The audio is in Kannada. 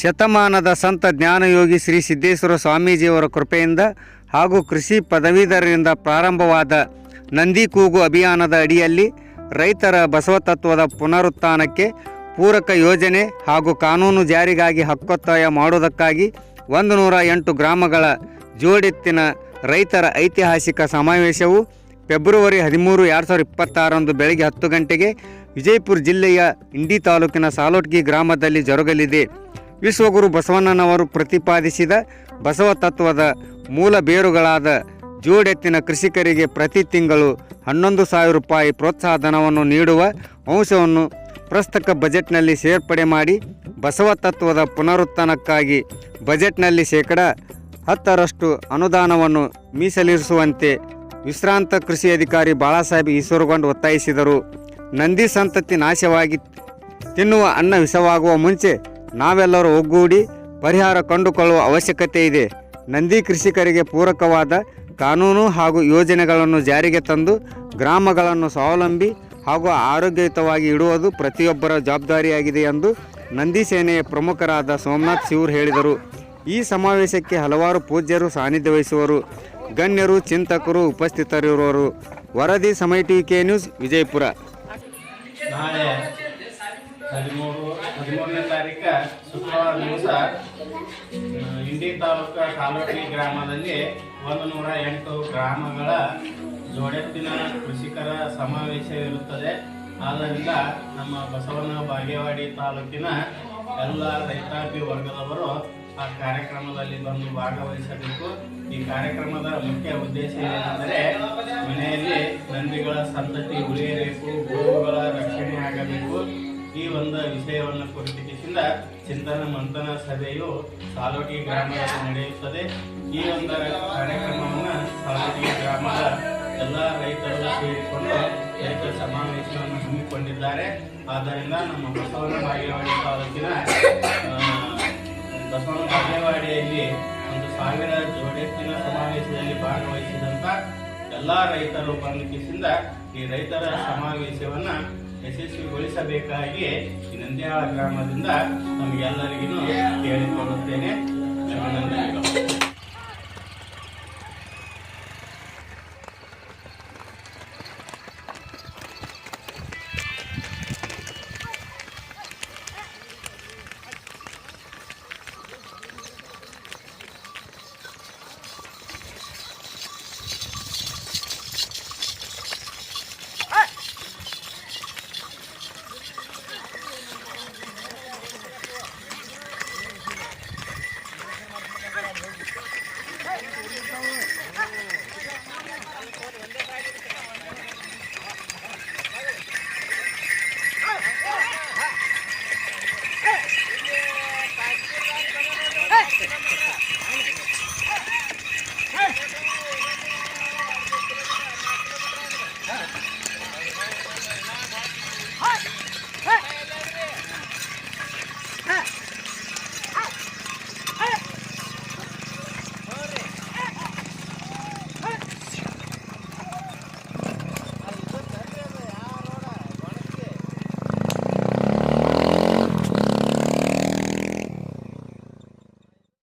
ಶತಮಾನದ ಸಂತ ಜ್ಞಾನಯೋಗಿ ಶ್ರೀ ಸಿದ್ದೇಶ್ವರ ಸ್ವಾಮೀಜಿಯವರ ಕೃಪೆಯಿಂದ ಹಾಗೂ ಕೃಷಿ ಪದವೀಧರರಿಂದ ಪ್ರಾರಂಭವಾದ ನಂದಿ ಕೂಗು ಅಭಿಯಾನದ ಅಡಿಯಲ್ಲಿ ರೈತರ ಬಸವತತ್ವದ ಪುನರುತ್ಥಾನಕ್ಕೆ ಪೂರಕ ಯೋಜನೆ ಹಾಗೂ ಕಾನೂನು ಜಾರಿಗಾಗಿ ಹಕ್ಕೊತ್ತಾಯ ಮಾಡುವುದಕ್ಕಾಗಿ 108 ಗ್ರಾಮಗಳ ಜೋಡೆತ್ತಿನ ರೈತರ ಐತಿಹಾಸಿಕ ಸಮಾವೇಶವು ಫೆಬ್ರವರಿ 13, 2026 ಬೆಳಗ್ಗೆ 10 ಗಂಟೆಗೆ ವಿಜಯಪುರ ಜಿಲ್ಲೆಯ ಇಂಡಿ ತಾಲೂಕಿನ ಸಾಲೋಟ್ಗಿ ಗ್ರಾಮದಲ್ಲಿ ಜರುಗಲಿದೆ. ವಿಶ್ವಗುರು ಬಸವಣ್ಣನವರು ಪ್ರತಿಪಾದಿಸಿದ ಬಸವ ತತ್ವದ ಮೂಲ ಬೇರುಗಳಾದ ಜೋಡೆತ್ತಿನ ಕೃಷಿಕರಿಗೆ ಪ್ರತಿ ತಿಂಗಳು 11,000 ರೂಪಾಯಿ ಪ್ರೋತ್ಸಾಹ ಧನವನ್ನು ನೀಡುವ ಅಂಶವನ್ನು ಪ್ರಸಕ್ತ ಬಜೆಟ್ನಲ್ಲಿ ಸೇರ್ಪಡೆ ಮಾಡಿ ಬಸವ ತತ್ವದ ಪುನರುತ್ಥಾನಕ್ಕಾಗಿ ಬಜೆಟ್ನಲ್ಲಿ ಶೇಕಡ 10ರಷ್ಟು ಅನುದಾನವನ್ನು ಮೀಸಲಿರಿಸುವಂತೆ ವಿಶ್ರಾಂತ ಕೃಷಿ ಅಧಿಕಾರಿ ಬಾಳಾಸಾಹೇಬ್ ಈಶ್ವರಗೊಂಡ್ ಒತ್ತಾಯಿಸಿದರು. ನಂದಿ ಸಂತತಿ ನಾಶವಾಗಿ ತಿನ್ನುವ ಅನ್ನ ವಿಷವಾಗುವ ಮುಂಚೆ ನಾವೆಲ್ಲರೂ ಒಗ್ಗೂಡಿ ಪರಿಹಾರ ಕಂಡುಕೊಳ್ಳುವ ಅವಶ್ಯಕತೆ ಇದೆ. ನಂದಿ ಕೃಷಿಕರಿಗೆ ಪೂರಕವಾದ ಕಾನೂನು ಹಾಗೂ ಯೋಜನೆಗಳನ್ನು ಜಾರಿಗೆ ತಂದು ಗ್ರಾಮಗಳನ್ನು ಸ್ವಾವಲಂಬಿ ಹಾಗೂ ಆರೋಗ್ಯಯುತವಾಗಿ ಇಡುವುದು ಪ್ರತಿಯೊಬ್ಬರ ಜವಾಬ್ದಾರಿಯಾಗಿದೆ ಎಂದು ನಂದಿ ಸೇನೆಯ ಪ್ರಮುಖರಾದ ಸೋಮನಾಥ್ ಶಿವೂರ್ ಹೇಳಿದರು. ಈ ಸಮಾವೇಶಕ್ಕೆ ಹಲವಾರು ಪೂಜ್ಯರು ಸಾನ್ನಿಧ್ಯ ವಹಿಸುವರು. ಗಣ್ಯರು, ಚಿಂತಕರು ಉಪಸ್ಥಿತರಿರುವರು. ವರದಿ ಸಮಯ ಟಿಕೆ ನ್ಯೂಸ್, ವಿಜಯಪುರ. ನಾಳೆ 13ನೇ ತಾರೀಕು ಶುಕ್ರವಾರ ದಿವಸ ಇಂಡಿ ತಾಲೂಕು ಸಾಲೋಟ್ಗಿ ಗ್ರಾಮದಲ್ಲಿ 108 ಗ್ರಾಮಗಳ ಜೋಡೆತ್ತಿನ ಕೃಷಿಕರ ಸಮಾವೇಶವಿರುತ್ತದೆ. ಆದ್ದರಿಂದ ನಮ್ಮ ಬಸವನ ಬಾಗೇವಾಡಿ ತಾಲೂಕಿನ ಎಲ್ಲ ರೈತಾಪಿ ವರ್ಗದವರು ಆ ಕಾರ್ಯಕ್ರಮದಲ್ಲಿ ಬಂದು ಭಾಗವಹಿಸಬೇಕು. ಈ ಕಾರ್ಯಕ್ರಮದ ಮುಖ್ಯ ಉದ್ದೇಶ ಏನೆಂದರೆ ಮನೆಯಲ್ಲಿ ನಂದಿಗಳ ಸಂತತಿ ಉಳಿಯಬೇಕು, ಗೋವುಗಳ ರಕ್ಷಣೆ ಆಗಬೇಕು. ಈ ಒಂದು ವಿಷಯವನ್ನು ಕುರಿತಿಸಿದ ಚಿಂತನ ಮಂಥನ ಸಭೆಯು ಸಾಲೋಟ್ಗಿ ಗ್ರಾಮದಲ್ಲಿ ನಡೆಯುತ್ತದೆ. ಈ ಒಂದು ಕಾರ್ಯಕ್ರಮವನ್ನು ಸಾಲೋಟ್ಗಿ ಗ್ರಾಮದ ಎಲ್ಲ ರೈತರು ಸೇರಿಕೊಂಡು ರೈತ ಸಮಾವೇಶವನ್ನು ಹಮ್ಮಿಕೊಂಡಿದ್ದಾರೆ. ಆದ್ದರಿಂದ ನಮ್ಮ ಬಸವನ ಬಾಗೇವಾಡಿ ತಾಲೂಕಿನ ಬಸವನ ಬಾಗೇವಾಡಿಯಲ್ಲಿ 1,000 ಜೋಡೆತ್ತಿನ ಸಮಾವೇಶದಲ್ಲಿ ಭಾಗವಹಿಸಿದಂಥ ಎಲ್ಲ ರೈತರು ಬಂಧಿಸಿದ ಈ ರೈತರ ಸಮಾವೇಶವನ್ನು ಯಶಸ್ವಿಗೊಳಿಸಬೇಕಾಗಿ ಈ ನಂದ್ಯಾಳ ಗ್ರಾಮದಿಂದ ನಮಗೆಲ್ಲರಿಗೂ ಕೇಳಿಕೊಳ್ಳುತ್ತೇನೆ. ಅಭಿನಂದನೆಗಳು.